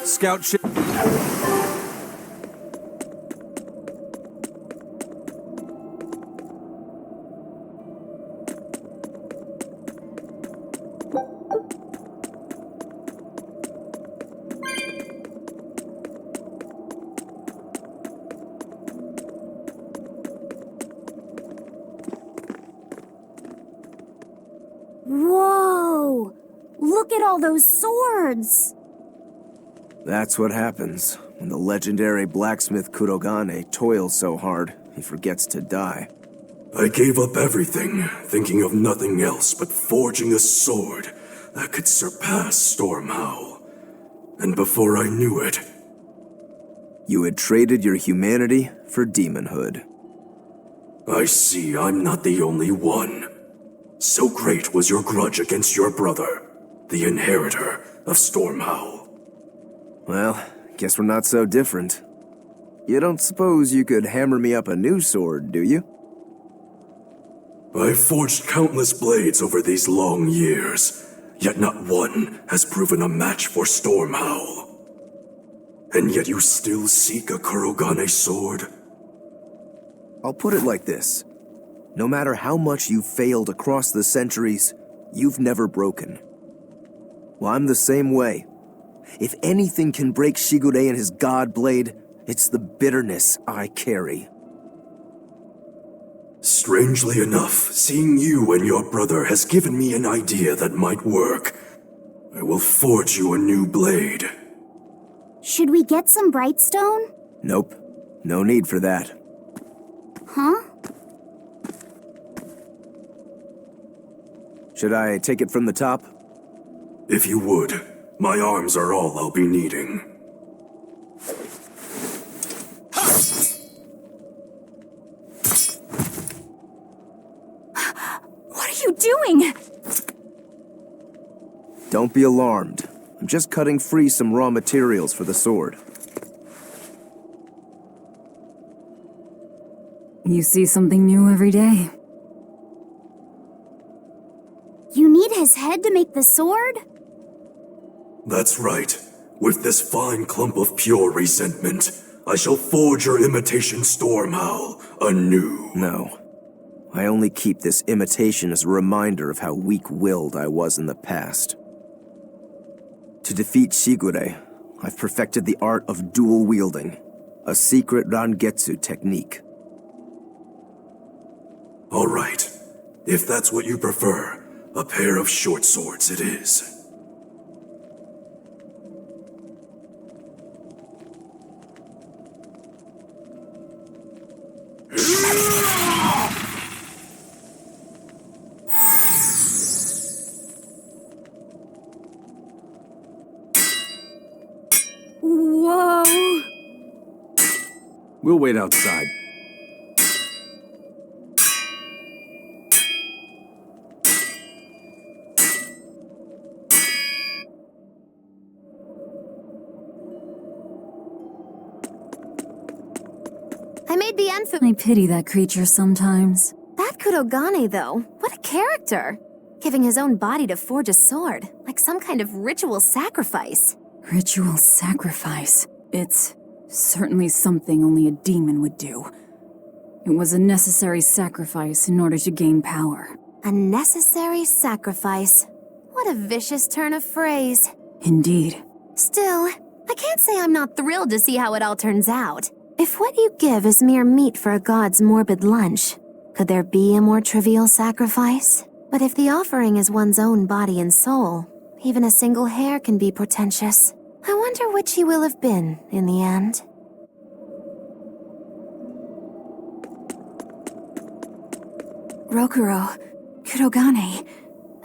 Scout ship. Whoa! Look at all those swords! That's what happens when the legendary blacksmith Kurogane toils so hard, he forgets to die. I gave up everything, thinking of nothing else but forging a sword that could surpass Stormhowl. And before I knew it... You had traded your humanity for demonhood. I see I'm not the only one. So great was your grudge against your brother, the inheritor of Stormhowl. Well, guess we're not so different. You don't suppose you could hammer me up a new sword, do you? I've forged countless blades over these long years, yet not one has proven a match for Stormhowl. And yet you still seek a Kurogane sword? I'll put it like this. No matter how much you've failed across the centuries, you've never broken. Well, I'm the same way. If anything can break Shigure and his god blade, it's the bitterness I carry. Strangely enough, seeing you and your brother has given me an idea that might work. I will forge you a new blade. Should we get some Brightstone? Nope. No need for that. Huh? Should I take it from the top? If you would. My arms are all I'll be needing. What are you doing? Don't be alarmed. I'm just cutting free some raw materials for the sword. You see something new every day. You need his head to make the sword? That's right. With this fine clump of pure resentment, I shall forge your imitation Stormhowl anew. No. I only keep this imitation as a reminder of how weak-willed I was in the past. To defeat Shigure, I've perfected the art of dual wielding, a secret Rangetsu technique. All right. If that's what you prefer, a pair of short swords it is. Whoa! We'll wait outside. I made the infant. I pity that creature sometimes. That Kurogane, though, what a character! Giving his own body to forge a sword, like some kind of ritual sacrifice. Ritual sacrifice. It's certainly something only a demon would do. It was a necessary sacrifice in order to gain power. A necessary sacrifice. What a vicious turn of phrase. Indeed. Still, I can't say I'm not thrilled to see how it all turns out. If what you give is mere meat for a god's morbid lunch, could there be a more trivial sacrifice? But if the offering is one's own body and soul, even a single hair can be portentous. I wonder which he will have been in the end. Rokuro, Kurogane,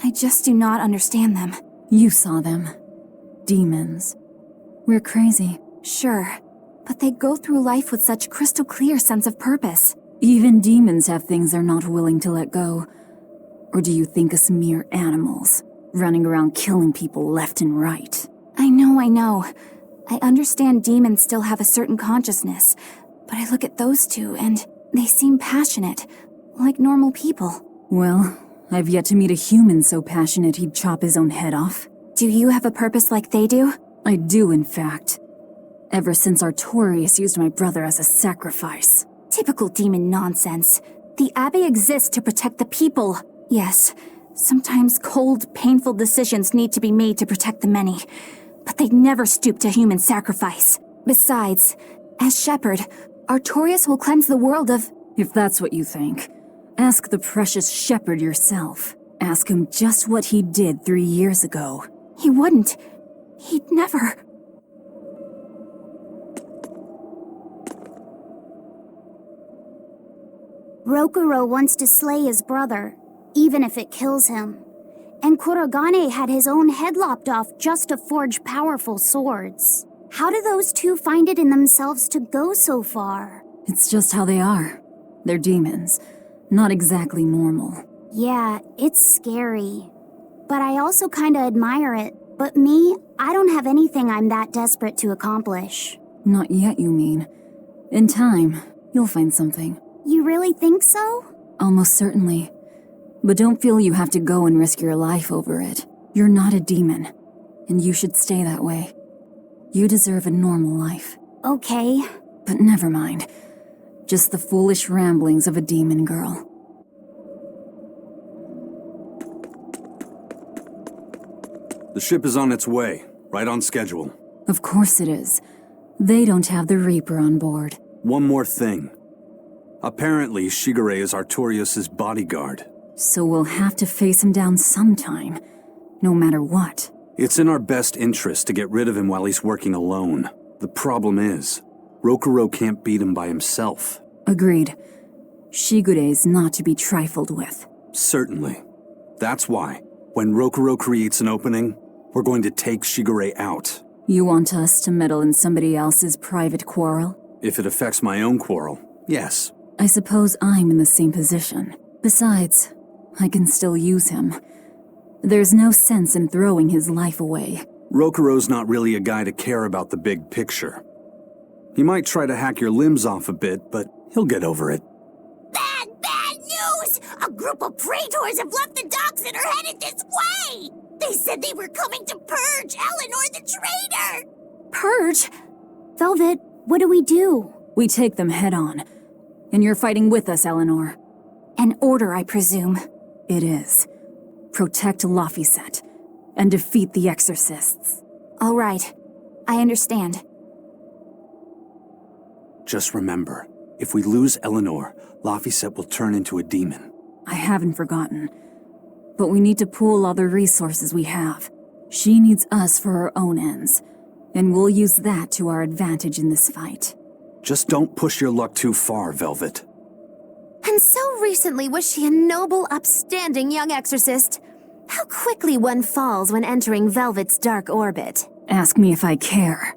I just do not understand them. You saw them. Demons. We're crazy. Sure, but they go through life with such crystal clear sense of purpose. Even demons have things they're not willing to let go. Or do you think us mere animals, running around killing people left and right? I know. I understand demons still have a certain consciousness, but I look at those two and they seem passionate, like normal people. Well, I've yet to meet a human so passionate he'd chop his own head off. Do you have a purpose like they do? I do, in fact. Ever since Artorius used my brother as a sacrifice. Typical demon nonsense. The Abbey exists to protect the people. Yes, sometimes cold, painful decisions need to be made to protect the many. But they'd never stoop to human sacrifice. Besides, as shepherd, Artorius will cleanse the world of... If that's what you think, ask the precious shepherd yourself. Ask him just what he did 3 years ago. He wouldn't. He'd never... Rokuro wants to slay his brother, even if it kills him. And Kurogane had his own head lopped off just to forge powerful swords. How do those two find it in themselves to go so far? It's just how they are. They're demons. Not exactly normal. Yeah, it's scary. But I also kinda admire it. But me, I don't have anything I'm that desperate to accomplish. Not yet, you mean. In time, you'll find something. You really think so? Almost certainly. But don't feel you have to go and risk your life over it. You're not a demon, and you should stay that way. You deserve a normal life. Okay. But never mind. Just the foolish ramblings of a demon girl. The ship is on its way, right on schedule. Of course it is. They don't have the Reaper on board. One more thing. Apparently, Shigure is Artorius' bodyguard. So we'll have to face him down sometime, no matter what. It's in our best interest to get rid of him while he's working alone. The problem is, Rokuro can't beat him by himself. Agreed. Shigure is not to be trifled with. Certainly. That's why, when Rokuro creates an opening, we're going to take Shigure out. You want us to meddle in somebody else's private quarrel? If it affects my own quarrel, yes. I suppose I'm in the same position. Besides, I can still use him. There's no sense in throwing his life away. Rokuro's not really a guy to care about the big picture. He might try to hack your limbs off a bit, but he'll get over it. Bad news! A group of praetors have left the docks and are headed this way! They said they were coming to purge Eleanor the traitor! Purge? Velvet, what do we do? We take them head on. And you're fighting with us, Eleanor. An order, I presume. It is. Protect Laphicet and defeat the exorcists. All right. I understand. Just remember, if we lose Eleanor, Laphicet will turn into a demon. I haven't forgotten. But we need to pool all the resources we have. She needs us for her own ends, and we'll use that to our advantage in this fight. Just don't push your luck too far, Velvet. And so recently was she a noble, upstanding young exorcist. How quickly one falls when entering Velvet's dark orbit. Ask me if I care.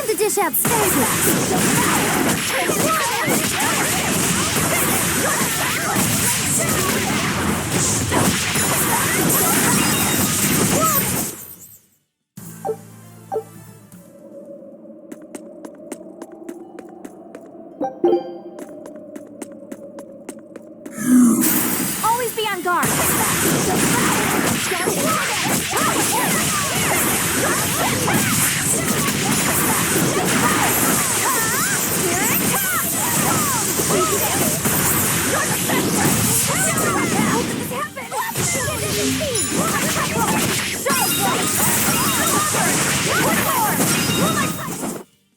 To dish out Stankla. Always be on guard.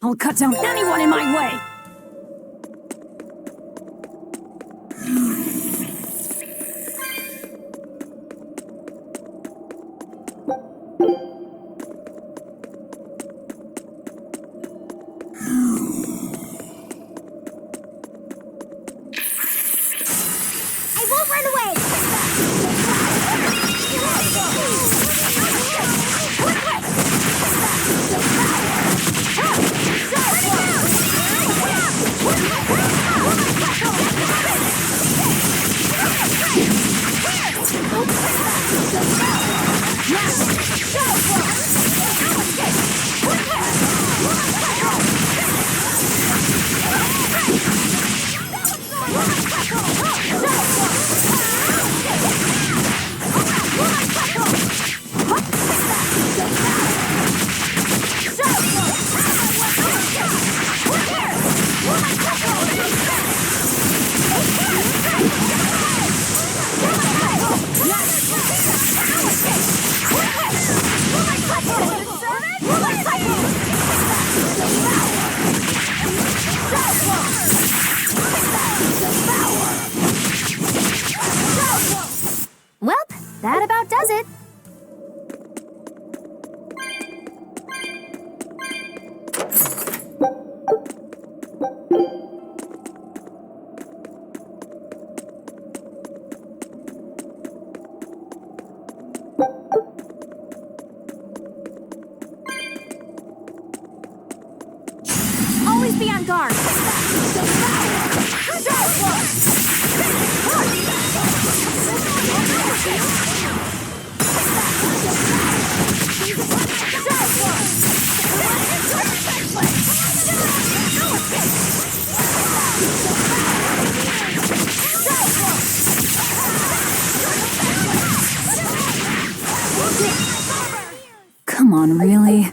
I'll cut down anyone in my way! I won't run away! Welp, that about does it. Always be on guard! Come on, really?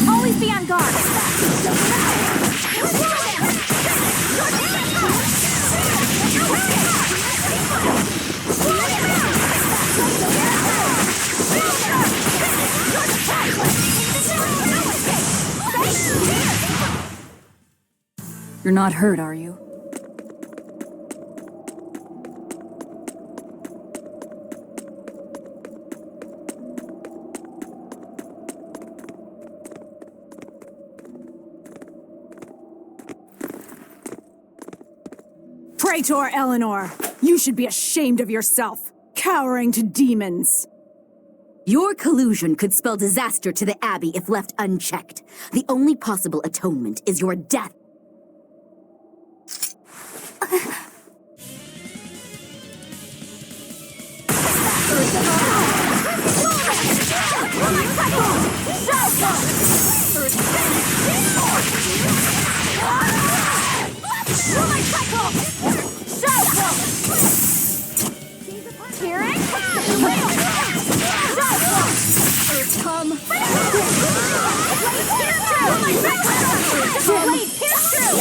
Always be on guard! You're not hurt, are you? Praetor Eleanor, you should be ashamed of yourself, cowering to demons. Your collusion could spell disaster to the Abbey if left unchecked. The only possible atonement is your death. Here it comes! Come! Blade pierce through!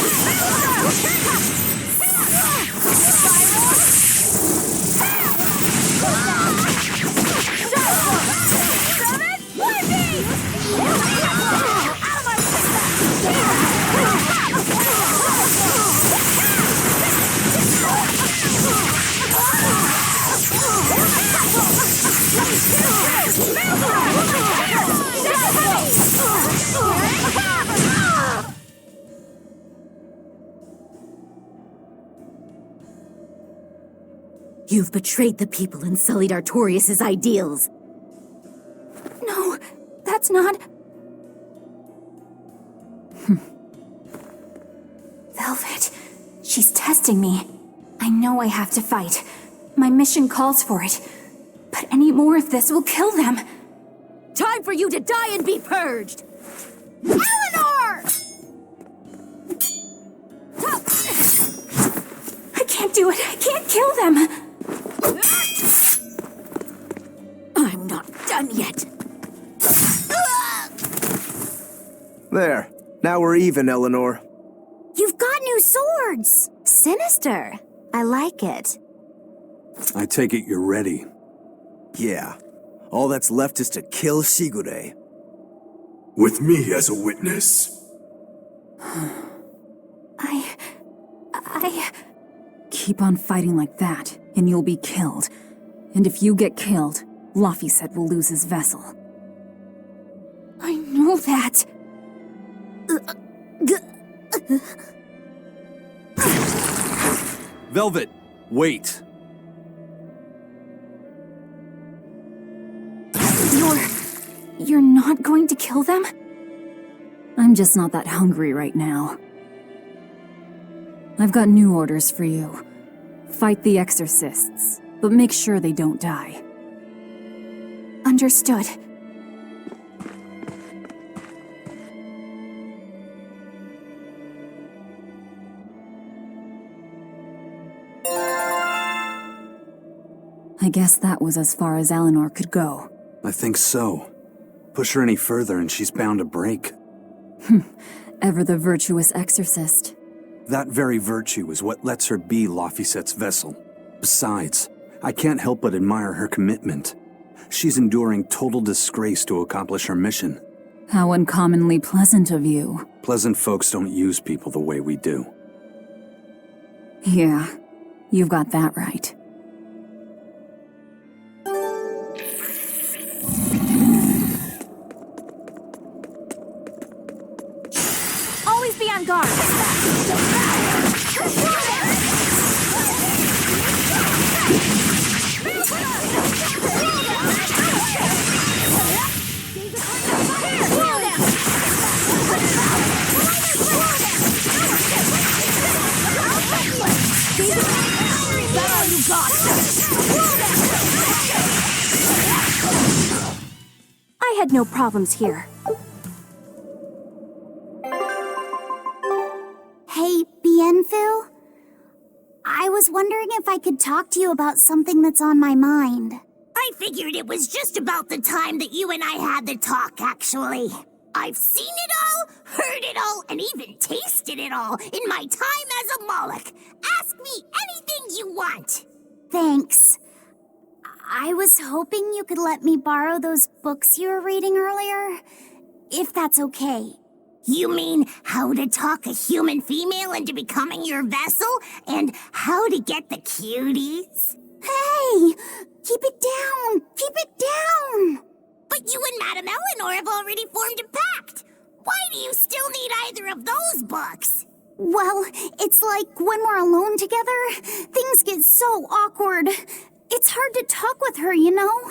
You've betrayed the people and sullied Artorius' ideals. No, that's not... Velvet, she's testing me. I know I have to fight. My mission calls for it. But any more of this will kill them. Time for you to die and be purged! Eleanor! I can't do it. I can't kill them. I'm not done yet. There. Now we're even, Eleanor. You've got new swords! Sinister. I like it. I take it you're ready. Yeah. All that's left is to kill Shigure. With me as a witness. Keep on fighting like that, and you'll be killed. And if you get killed, Laphicet will lose his vessel. I know that. Velvet, wait. You're not going to kill them? I'm just not that hungry right now. I've got new orders for you. Fight the exorcists, but make sure they don't die. Understood. I guess that was as far as Eleanor could go. I think so. Push her any further and she's bound to break. Ever the virtuous exorcist. That very virtue is what lets her be Laphicet's vessel. Besides, I can't help but admire her commitment. She's enduring total disgrace to accomplish her mission. How uncommonly pleasant of you. Pleasant folks don't use people the way we do. Yeah, you've got that right. Always be on guard. I had no problems here. Hey, Bienfu? I was wondering if I could talk to you about something that's on my mind. I figured it was just about the time that you and I had the talk, actually. I've seen it all, heard it all, and even tasted it all in my time as a Moloch. Ask me anything you want. Thanks. I was hoping you could let me borrow those books you were reading earlier, if that's okay. You mean how to talk a human female into becoming your vessel, and how to get the cuties? Hey! Keep it down! Keep it down! But you and Madame Eleanor have already formed a pact. Why do you still need either of those books? Well, it's like when we're alone together, things get so awkward. It's hard to talk with her, you know?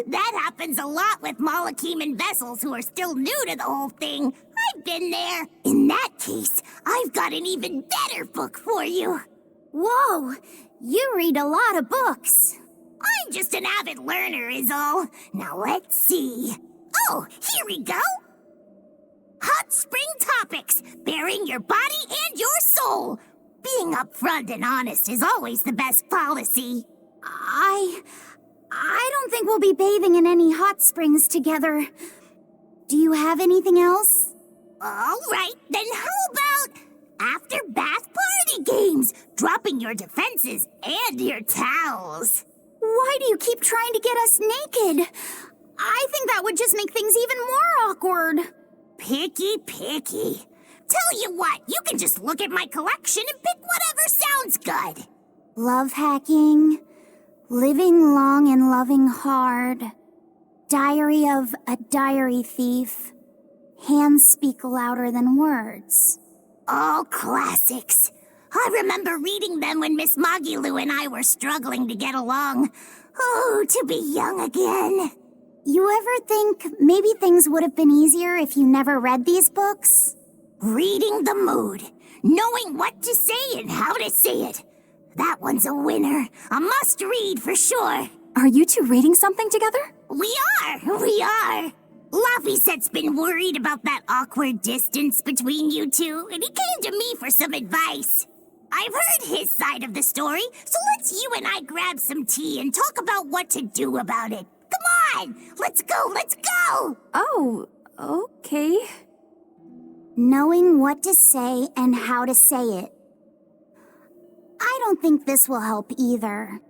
That happens a lot with Malachiman vessels who are still new to the whole thing. I've been there. In that case, I've got an even better book for you. Whoa, you read a lot of books. I'm just an avid learner is all. Now let's see. Oh, here we go. Hot Spring Topics, bearing your body and your soul. Being upfront and honest is always the best policy. I don't think we'll be bathing in any hot springs together. Do you have anything else? All right, then how about after bath party games, dropping your defenses and your towels? Why do you keep trying to get us naked? I think that would just make things even more awkward. Picky. Tell you what, you can just look at my collection and pick whatever sounds good. Love hacking, living long and loving hard, diary of a diary thief, hands speak louder than words. All classics. I remember reading them when Miss Magilu and I were struggling to get along. Oh, to be young again. You ever think maybe things would have been easier if you never read these books? Reading the mood. Knowing what to say and how to say it. That one's a winner. A must-read for sure. Are you two reading something together? We are. Laffyset's been worried about that awkward distance between you two, and he came to me for some advice. I've heard his side of the story, so let's you and I grab some tea and talk about what to do about it. Come on! Let's go! Oh, okay. Knowing what to say and how to say it. I don't think this will help either.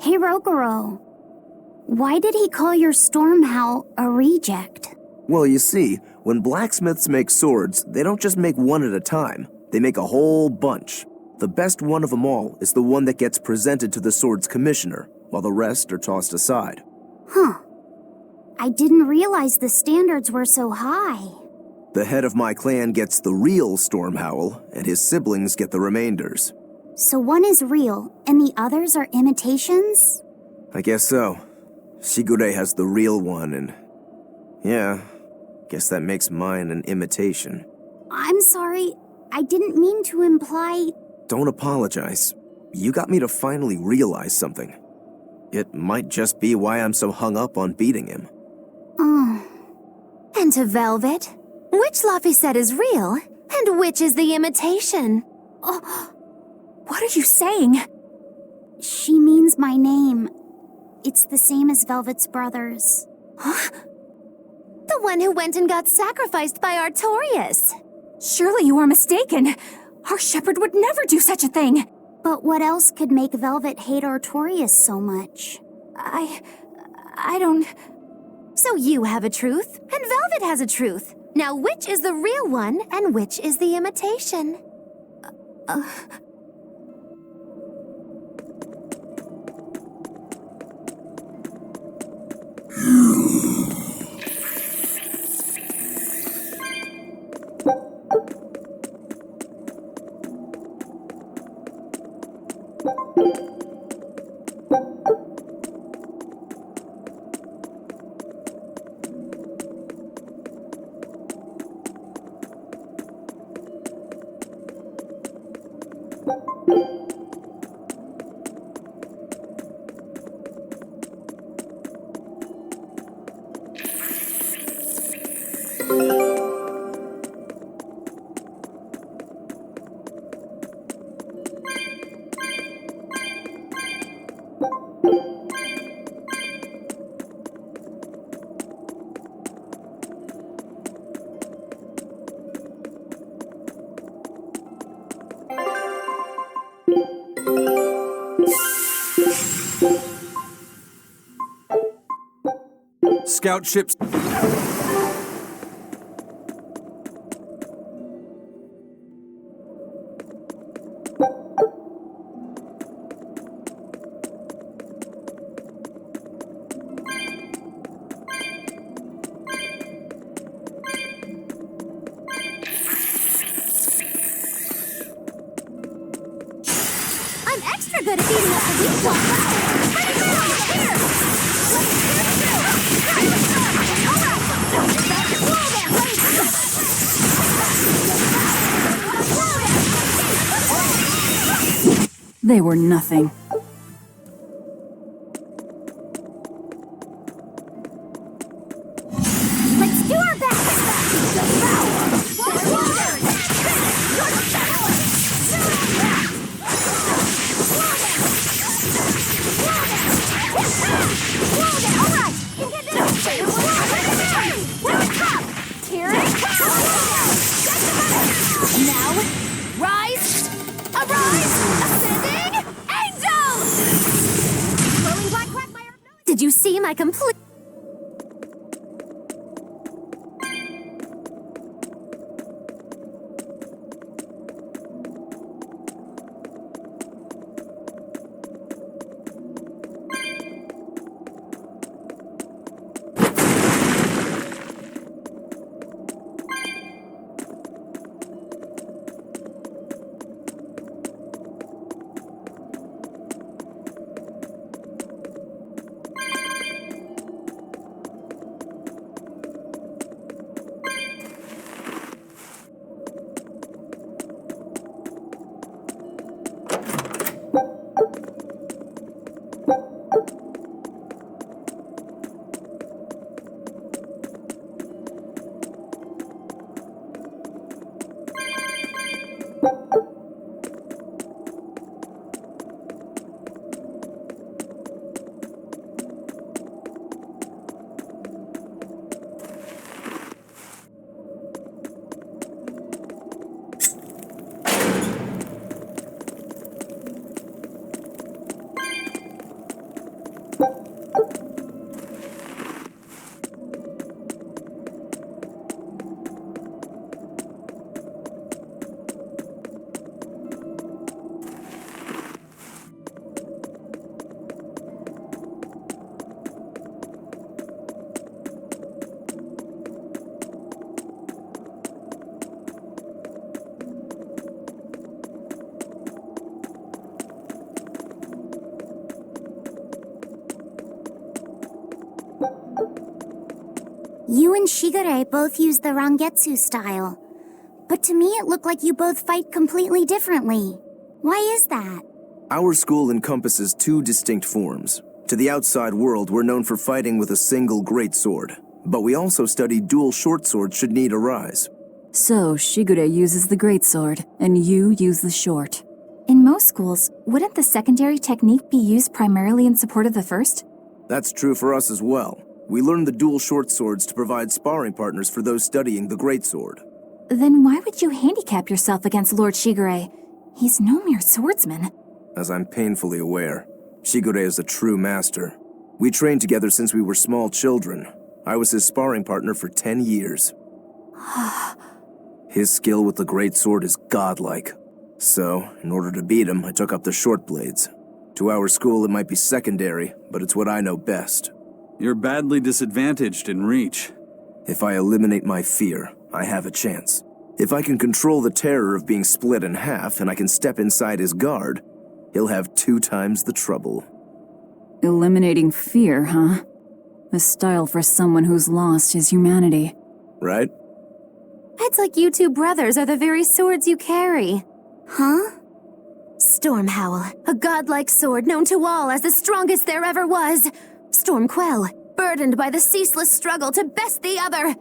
Hirogoro, why did he call your storm howl a reject? Well, you see, when blacksmiths make swords, they don't just make one at a time. They make a whole bunch. The best one of them all is the one that gets presented to the sword's commissioner, while the rest are tossed aside. Huh. I didn't realize the standards were so high. The head of my clan gets the real storm howl, and his siblings get the remainders. So one is real, and the others are imitations? I guess so. Shigure has the real one, and yeah, guess that makes mine an imitation. I'm sorry, I didn't mean to imply... Don't apologize. You got me to finally realize something. It might just be why I'm so hung up on beating him. Oh. And to Velvet, which Laphicet is real, and which is the imitation? Oh, what are you saying? She means my name. It's the same as Velvet's brother's. Huh? The one who went and got sacrificed by Artorias. Surely you are mistaken. Our shepherd would never do such a thing. But what else could make Velvet hate Artorias so much? I don't... So you have a truth, and Velvet has a truth. Now which is the real one, and which is the imitation? Scout ships. I'm extra good at beating up the weak ones. They were nothing. Let's do our best! Now, rise! Arise! Ascending! Angel! Did you see my complete... You and Shigure both use the Rangetsu style. But to me it looked like you both fight completely differently. Why is that? Our school encompasses two distinct forms. To the outside world, we're known for fighting with a single greatsword. But we also study dual short swords should need arise. So, Shigure uses the greatsword, and you use the short. In most schools, wouldn't the secondary technique be used primarily in support of the first? That's true for us as well. We learn the dual short swords to provide sparring partners for those studying the greatsword. Then why would you handicap yourself against Lord Shigure? He's no mere swordsman. As I'm painfully aware, Shigure is a true master. We trained together since we were small children. I was his sparring partner for 10 years. His skill with the greatsword is godlike. So, in order to beat him, I took up the short blades. To our school, it might be secondary, but it's what I know best. You're badly disadvantaged in reach. If I eliminate my fear, I have a chance. If I can control the terror of being split in half and I can step inside his guard, he'll have 2 times the trouble. Eliminating fear, huh? A style for someone who's lost his humanity. Right? It's like you two brothers are the very swords you carry. Huh? Stormhowl, a godlike sword known to all as the strongest there ever was. Stormquell, burdened by the ceaseless struggle to best the other.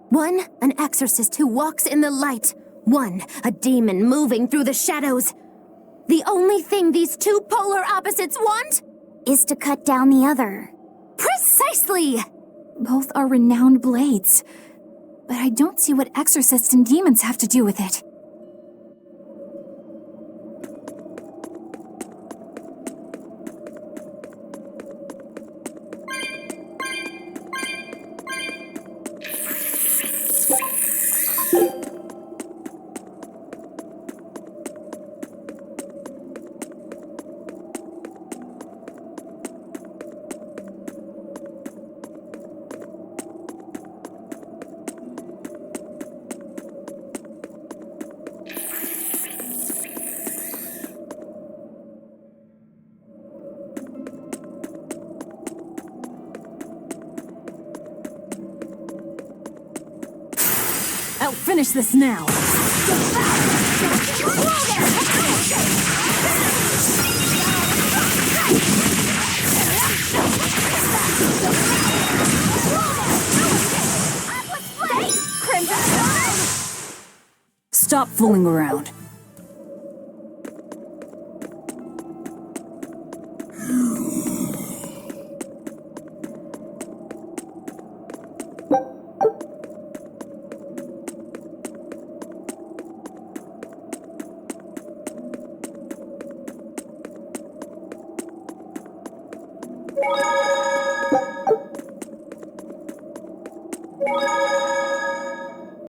One, an exorcist who walks in the light. One, a demon moving through the shadows. The only thing these two polar opposites want Is to cut down the other. Precisely! Both are renowned blades. But I don't see what exorcists and demons have to do with it. I'll finish this now. Stop fooling around.